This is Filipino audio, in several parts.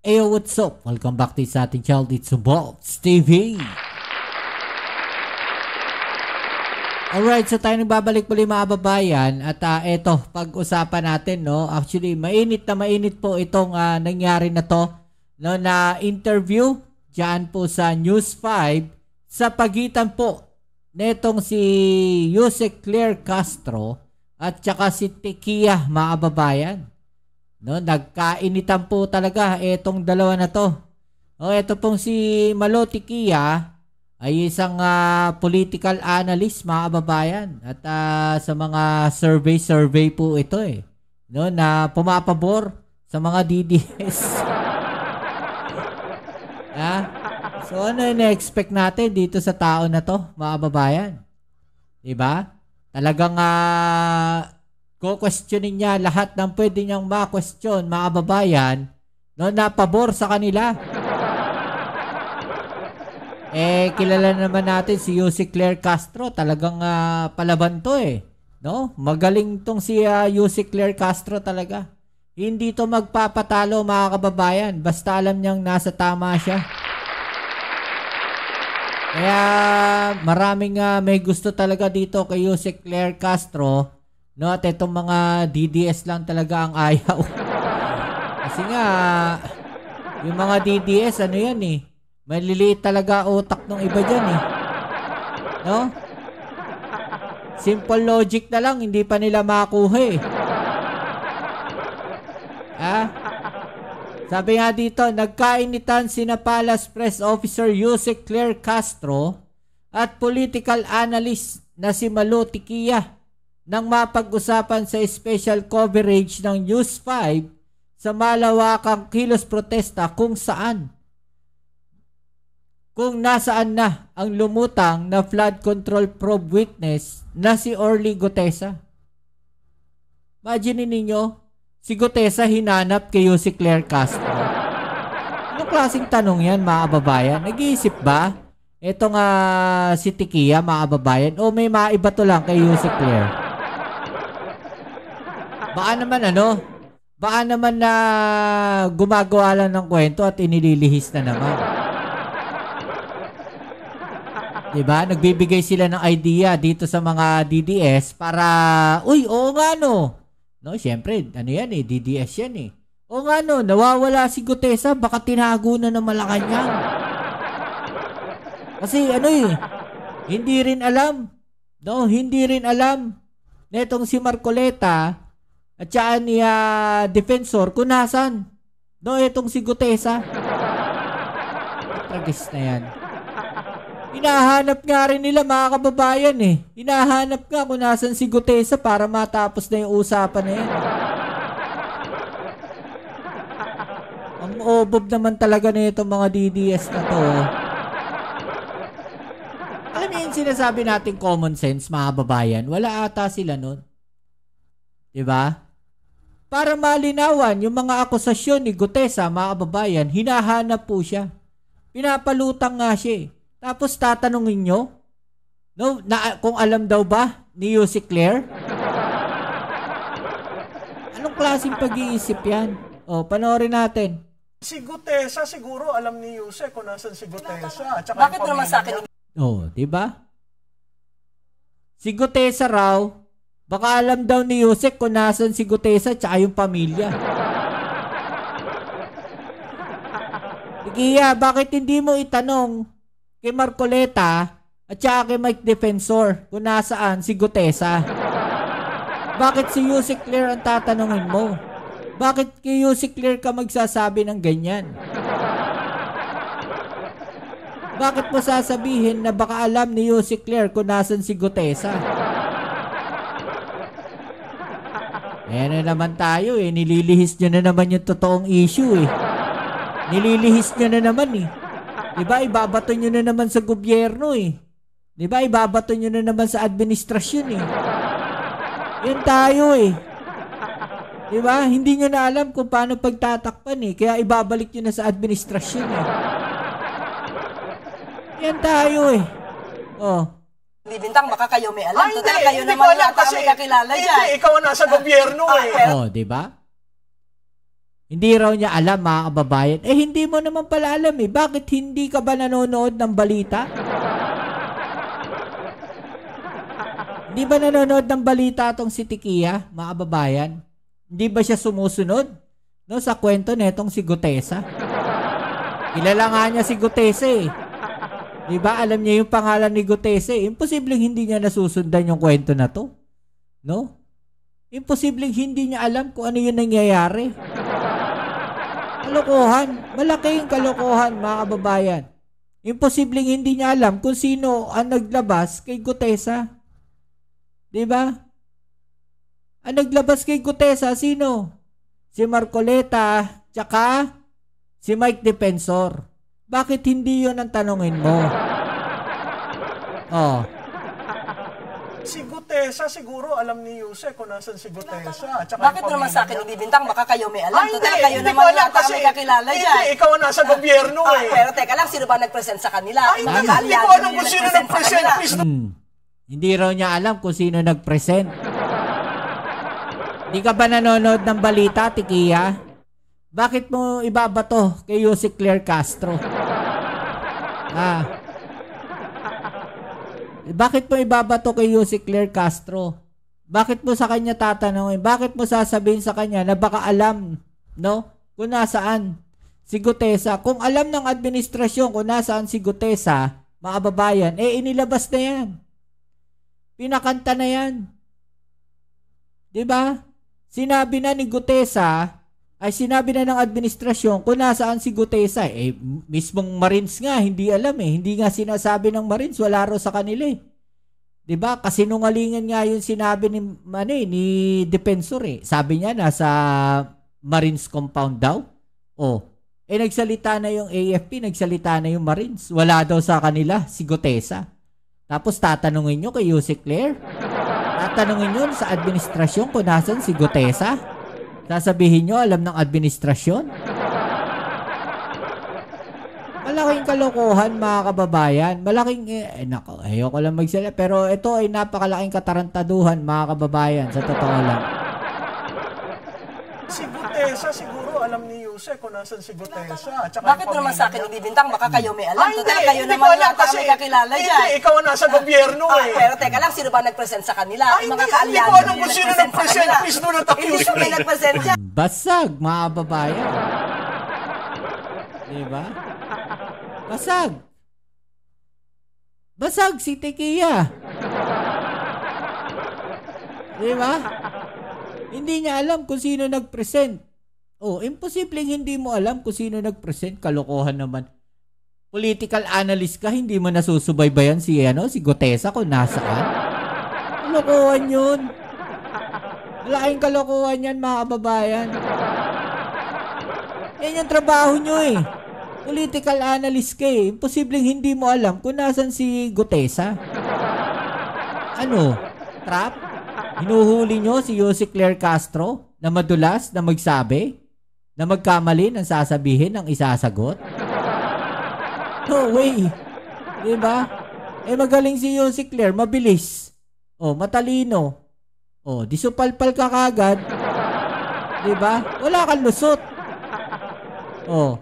Ayo, what's up? Welcome back to sa ating channel, It's Bolts TV. Alright, so tayo nagbabalik muli mga babayan. At eto, pag-usapan natin, no? Actually, mainit po itong nangyari na to, no? Na interview dyan po sa News 5 sa pagitan po netong si Yusek Claire Castro at saka si Tequia mga babayan. No, nagkainitan po talaga etong dalawa na to. Ito pong si Malo Tequia ay isang political analyst mga kababayan at sa mga survey po ito no, na pumapabor sa mga DDS. So ano na-expect natin dito sa tao na to mga kababayan? Diba? Talagang questionin niya lahat ng pwede niyang ma-question, mga kababayan, no, na pabor sa kanila. Kilala naman natin si Yusek Claire Castro, talagang palaban to no? Magaling tong si Yusek Claire Castro talaga. Hindi to magpapatalo mga kababayan, basta alam niyang nasa tama siya. Kaya maraming may gusto talaga dito kay Yusek Claire Castro. No, at itong mga DDS lang talaga ang ayaw. Kasi nga, yung mga DDS, ano yan maliliit talaga utak ng iba dyan No? Simple logic na lang, hindi pa nila makuha Sabi nga dito, nagkainitan sina Palace Press Officer Yusek Claire Castro at political analyst na si Malo Tequia nang mapag-usapan sa special coverage ng News 5 sa malawakang kilos protesta kung nasaan na ang lumutang na flood control probe witness na si Orly Gutesa. Imagine ninyo, si Gutesa hinanap kay Yusek Claire Castro. Anong klaseng tanong yan mga kababayan? Nag-iisip ba etong si Tequia mga kababayan o may maiba to lang kay Yusek Claire? Baka naman na gumagawa lang ng kwento at inililihis na naman. Diba? Nagbibigay sila ng idea dito sa mga DDS para, oo nga no, syempre, DDS yan Oo nga no, nawawala si Gutesa, baka tinago na ng Malacanang. Kasi hindi rin alam netong si Marcoleta at saan ni defensor kung nasan itong si Gutesa. Tragis na yan. Hinahanap nga rin nila mga kababayan Hinahanap nga kung nasan si Gutesa para matapos na yung usapan na yan. Ang obob naman talaga na itong mga DDS na to. Alam niyo yung sinasabi natin common sense mga kababayan, wala ata sila nun. Diba? Para malinawan yung mga akusasyon ni Gutesa, mga kababayan, hinahanap po siya. Pinapalutang nga siya Tapos tatanungin nyo, kung alam daw ba ni Yusek Claire? Anong klaseng pag-iisip yan? Panoorin natin. Si Gutesa siguro alam ni Yusek kung nasan si Gutesa. Bakit naman sa akin? Diba? Si Gutesa raw, baka alam daw ni Yusek kung nasan si Gutesa tsaka yung pamilya. Tequia, bakit hindi mo itanong kay Marcoleta at saka kay Mike Defensor kung nasaan si Gutesa? Bakit si Yusek Claire ang tatanungin mo? Bakit kay Yusek Claire ka magsasabi ng ganyan? Bakit mo sasabihin na baka alam ni Yusek Claire kung nasan si Gutesa? Ayan na naman tayo nililihis nyo na naman yung totoong issue Nililihis nyo na naman Diba, ibabato nyo na naman sa gobyerno Diba, ibabato nyo na naman sa administrasyon Yan tayo Diba, hindi nyo na alam kung paano pagtatakpan kaya ibabalik nyo na sa administrasyon Yan tayo Hindi bintang, baka kayo may alam. Total kayo naman yata may kakilala dyan. Ikaw ang nasa gobyerno di ba? Hindi raw niya alam, mga kababayan. Eh, hindi mo naman pala alam eh. Bakit hindi ka ba nanonood ng balita? Hindi ba nanonood ng balita tong si Tikia, mga kababayan? Hindi ba siya sumusunod? No, sa kwento netong si Gutesa. Kilala nga niya si Gutesa eh. Diba? Alam niya yung pangalan ni Gutesa eh. Imposibleng hindi niya nasusundan yung kwento na to. No? Imposibleng hindi niya alam kung ano yung nangyayari. Kalokohan. Malaking kalokohan, mga kababayan. Imposibleng hindi niya alam kung sino ang naglabas kay Gutesa. Diba? Ang naglabas kay Gutesa, sino? Si Marcoleta, tsaka si Mike Defensor. Bakit hindi yun ang tanongin mo? Oh. Si Gutesa, siguro alam ni Yuse kung nasan si Gutesa. Tsaka Bakit mo naman sa akin ibibintang? Baka kayo may alam. Total, kayo hindi naman ko alam yata kasi may kakilala dyan. Hindi, ikaw ang nasa gobyerno eh. Pero teka lang, sino ba nag-present sa kanila? Ay, hindi ko alam kung sino nag-present. Please, Hindi raw niya alam kung sino nag-present. Di ka ba nanonood ng balita, Tikia? Bakit mo ibabato kay Yuse Claire Castro? Bakit mo ibabato kay Yuse Claire Castro? Bakit mo sa kanya tatanungin? Bakit mo sasabihin sa kanya na baka alam, no? Kung nasaan si Gutesa? Kung alam ng administrasyon kung nasaan si Gutesa, mga kababayan, eh inilabas na yan. Pinakanta na yan. Diba? Sinabi na ni Gutesa, ay sinabi na ng administrasyon kung nasaan si Gutesa. Eh, mismong Marines nga, hindi alam eh. Hindi nga sinasabi ng Marines, wala raw sa kanila eh. Diba? Kasi nungalingan nga yung sinabi ni Defensor eh. Sabi niya, nasa Marines compound daw. Oh, eh nagsalita na yung AFP, nagsalita na yung Marines. Wala daw sa kanila, si Gutesa. Tapos tatanungin nyo kay Yuse Claire? Tatanungin nyo sa administrasyon kung nasan si Gutesa? Sasabihin nyo, alam ng administrasyon? Malaking kalokohan, mga kababayan. Malaking, nako, ayoko lang magsalita. Pero ito ay napakalaking katarantaduhan, mga kababayan, sa totoo lang. si Gutesa, siguro alam ni Yuse kung nasan si Gutesa. Tsaka Bakit mo naman sa akin ibibintang? Baka kayo may alam. Total, kayo hindi naman ko alam yata kasi may kakilala dyan. Hindi, ikaw ang nasa gobyerno eh. Pero teka lang, sino ba nag-present sa kanila? Ay, Yung mga hindi kaalyado. ko alam kung sino nag-present. Please do not Hindi accuse ko may me. nag-present dyan. Basag, mga kababayan. Diba? Basag. Basag si Tikia. Diba? Hindi niya alam kung sino nag-present. Oh, imposibleng hindi mo alam kung sino nag-present. Kalokohan naman. Political analyst ka, hindi mo nasusubaybayan si Gutesa kung nasaan. Kalokohan yun. Malaking kalokohan yan, mga kababayan. Yan yung trabaho nyo eh. Political analyst ka eh. Imposibleng hindi mo alam kung nasan si Gutesa. Ano? Trap? Hinuhuli nyo si Yuse Claire Castro na madulas na magsabi na magkamali ng sasabihin ng isasagot? No way. Diba? Eh magaling si Yuse Claire, mabilis. Oh, matalino. Oh, disupalpal ka kagad. Diba? Wala kang lusot. Oh.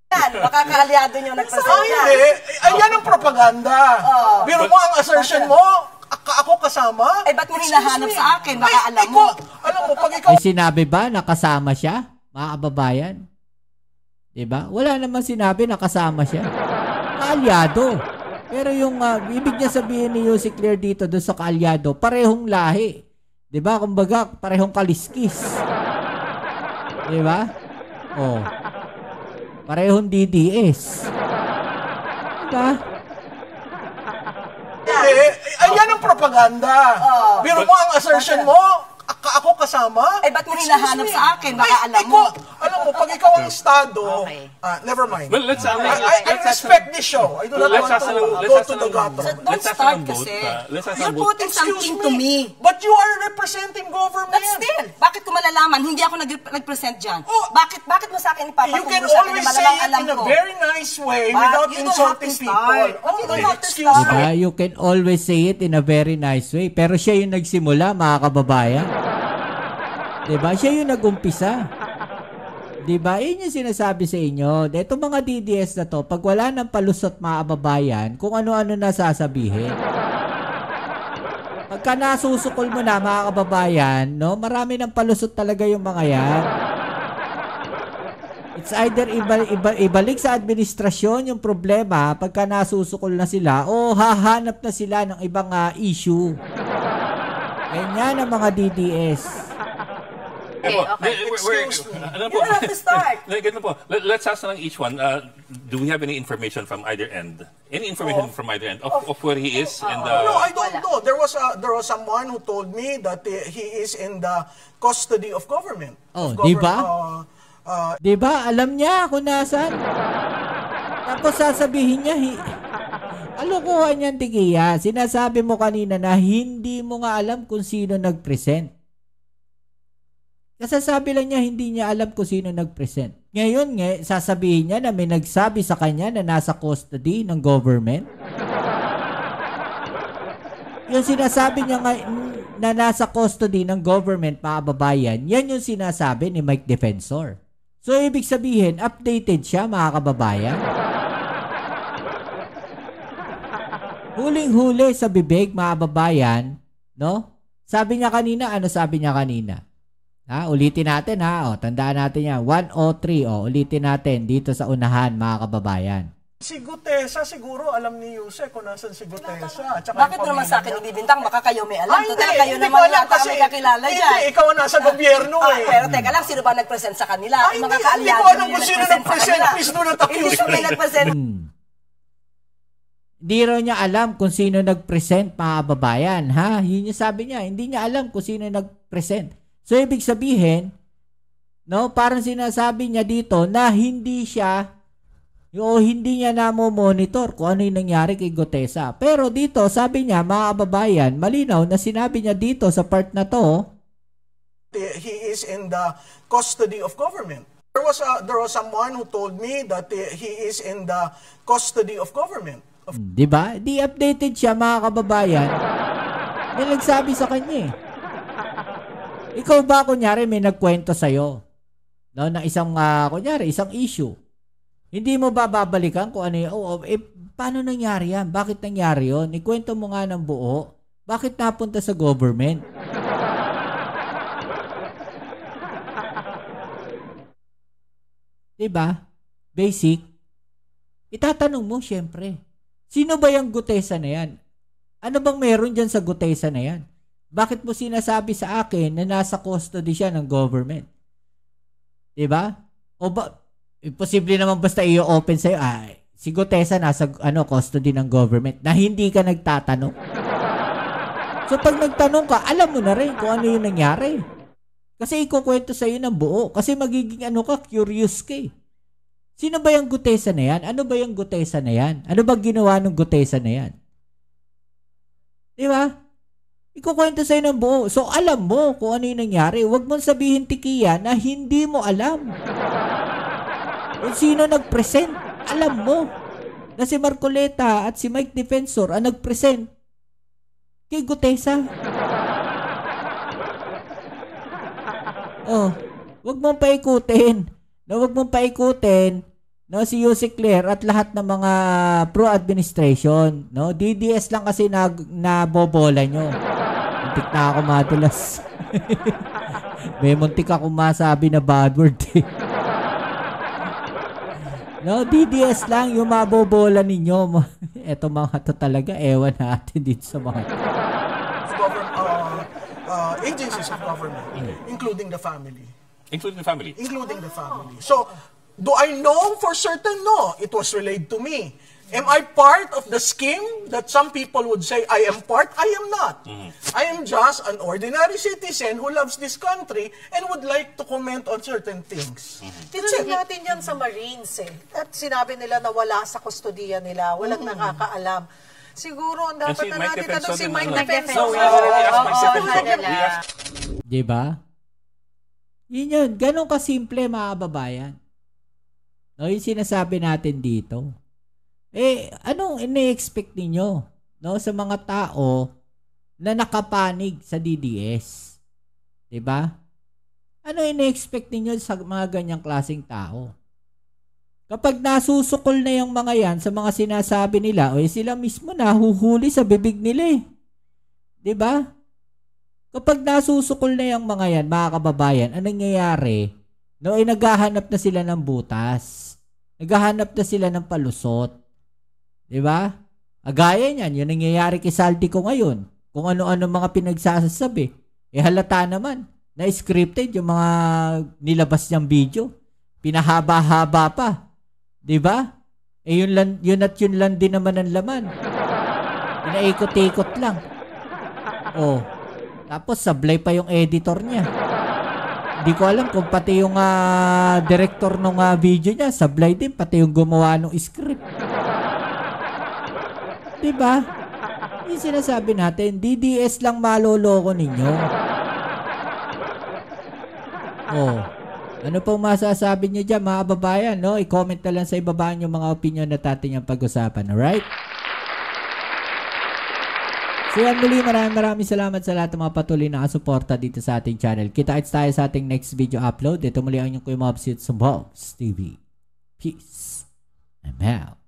Baka kaalyado nyo nag-present Ay, yan. hindi. Ayan ang propaganda. Biro mo ang assertion mo. Ako kasama? Eh, ba't mo hinahanap sa akin? Baka Ay, alam mo. Alam mo, pag ikaw... May sinabi ba na kasama siya? Mga kababayan? Diba? Wala naman sinabi na kasama siya. Kaalyado. Pero yung ibig niya sabihin ni Yuse Claire dito doon sa kaalyado, parehong lahi. Diba? Kumbaga, parehong kaliskis. Diba? Oh. Parehong DDS. Diba? Ayan ang propaganda. Biro mo ang assertion mo. Ako kasama? Eh, ba't mo hinahanap sa akin? Baka alam mo. Alam mo, pag ikaw ang estado, Okay. never mind. Well, let's I respect this show. I do not want to go to the gutter. So, don't start kasi. You're putting something to me. But you are representing government. But still, bakit ko malalaman? Hindi ako nag-present dyan. Oh, bakit mo sa akin You ipapatungkol can sa akin na always say malamang it alam in a ko? very nice way But without you don't have insulting to people. start. You don't have to Excuse start. Diba? You can always say it in a very nice way. Pero siya yung nagsimula, mga kababayan. Diba? Siya yung nag-umpisa. Di ba? Yun yung sinasabi sa inyo. Itong mga DDS na to, pag wala ng palusot mga kababayan, kung ano-ano na sasabihin. Pagka nasusukol mo na mga kababayan, no, marami ng palusot talaga yung mga yan. It's either ibalik sa administrasyon yung problema pagka nasusukol na sila o hahanap na sila ng ibang issue. Ganyan ang mga DDS. Okay. Excuse me. You have to start. Let's ask lang each one. Do we have any information from either end? Any information from either end of where he is? And No, I don't know. There was someone who told me that he is in the custody of government. Oh, di ba? Di ba? Alam niya kung nasaan. Tapos sasabihin niya, alokohan niyan, Tikiya. Sinasabi mo kanina na hindi mo nga alam kung sino nag-present. Kasasabi lang niya, hindi niya alam kung sino nag-present. Ngayon, sasabihin niya na may nagsabi sa kanya na nasa custody ng government. Yung sinasabi niya na nasa custody ng government, mga kababayan, yan yung sinasabi ni Mike Defensor. So, ibig sabihin, updated siya, mga kababayan. Huling-huli sa bibig, mga kababayan, no? Sabi niya kanina, ano sabi niya kanina? Ulitin natin ha. Tandaan natin yan. 103. Ulitin natin dito sa unahan, mga kababayan. Si Gutesa siguro alam ni Yuse kung nasan si Gutesa. Bakit naman sa akin ibibintang? Baka kayo may alam. Hindi, Total kayo hindi naman ko alam yata may kakilala dyan. Hindi, ikaw ang nasa gobyerno eh. Pero teka lang, sino ba nag-present sa kanila? Ay, Yung mga hindi kaalyado ko alam kung sino nag-present. Please do not Hindi accuse ko may me. nag-present. Hindi raw niya alam kung sino nag-present, mga kababayan. Ha? Yun yung sabi niya. Hindi niya alam kung sino nag-present. So, ibig sabihin, no, parang sinasabi niya dito na hindi niya namo-monitor kung ano yung nangyari kay Gutesa. Pero dito, sabi niya, mga kababayan, malinaw na sinabi niya dito sa part na to, he is in the custody of government. There was someone who told me that he is in the custody of government. di ba? Di updated siya, mga kababayan. May nagsabi sa kanya eh. Ikaw ba, kunyari, may nagkwento sa'yo? No, na isang, kunyari, isang issue. Hindi mo ba babalikan kung ano yun? Paano nangyari yan? Bakit nangyari yun? Ikwento mo nga ng buo. Bakit napunta sa government? Diba? Basic. Itatanong mo, syempre. Sino ba yung Gutesa na yan? Ano bang meron dyan sa Gutesa na yan? Bakit mo sinasabi sa akin na nasa custody siya ng government? Diba? O ba, imposible naman basta i-open sa'yo, si Gutesa nasa custody ng government na hindi ka nagtatanong. So pag nagtanong ka, alam mo na rin kung ano yung nangyari. Kasi ikukwento sa'yo ng buo. Kasi magiging curious ka eh. Sino ba yung Gutesa na yan? Ano ba yung Gutesa na yan? Ano ba ginawa ng Gutesa na yan? Diba? Ikukwento sa'yo ng buo. So, alam mo kung ano yung nangyari. Huwag mong sabihin, Tikiya, na hindi mo alam. Kung sino nag-present, alam mo. Na si Marcoleta at si Mike Defensor ang nag-present kay Gutesa. Huwag mong paikutin. Huwag mong paikutin. No, si Yuse Claire at lahat ng mga pro-administration, no? DDS lang kasi nabobola nyo. Muntik na ako madulas. May muntik ako masabi na bad word eh. No, DDS lang yung mabobola ninyo. Eto mga to talaga, ewan natin dito sa mga agencies of government, including the family. including the family. Including the family. So, do I know for certain? No, it was relayed to me. Am I part of the scheme that some people would say I am part? I am not. I am just an ordinary citizen who loves this country and would like to comment on certain things. Tinanong natin yan sa Marines eh. At sinabi nila na wala sa kustodiya nila, walang nakakaalam. Siguro, ang dapat na natin tanong si Mike Defensor. Diba? Yun. Ganon kasimple, mga kababayan. No, yung sinasabi natin dito. Anong ine-expect ninyo, no, sa mga tao na nakapanig sa DDS? 'Di ba? Ano ina-expect ninyo sa mga ganyang klaseng tao? Kapag nasusukol na yung mga yan sa mga sinasabi nila, sila mismo nahuhuli sa bibig nila eh. 'Di ba? Kapag nasusukol na yung mga yan, mga kababayan, anong nangyayari? Naghahanap na sila ng butas. Naghahanap na sila ng palusot. 'Di ba? Agaya niyan, yun nangyayari kay Saldi ko ngayon. Kung ano-ano mga pinagsasabi. Halata naman na scripted yung mga nilabas niyang video. Pinahaba-haba pa. 'Di ba? Yun lang din naman ang laman. Pinaikot-ikot lang. Tapos sablay pa yung editor niya. Hindi ko alam kung pati yung director ng video niya, sablay din pati yung gumawa ng script. 'Di ba? Yung sinasabi natin, DDS lang maloloko ninyo. Ano pong masasabi niyo dyan, mga kababayan, no? I-comment na lang sa ibaba yung mga opinion na natin yung pag-usapan, alright? So yan muli, maraming salamat sa lahat ng mga patuloy na kasuporta dito sa ating channel. Kita-kits tayo sa ating next video upload. Ito muli ang inyong Kuya Mobs, it's Mobs TV. Peace. I'm out.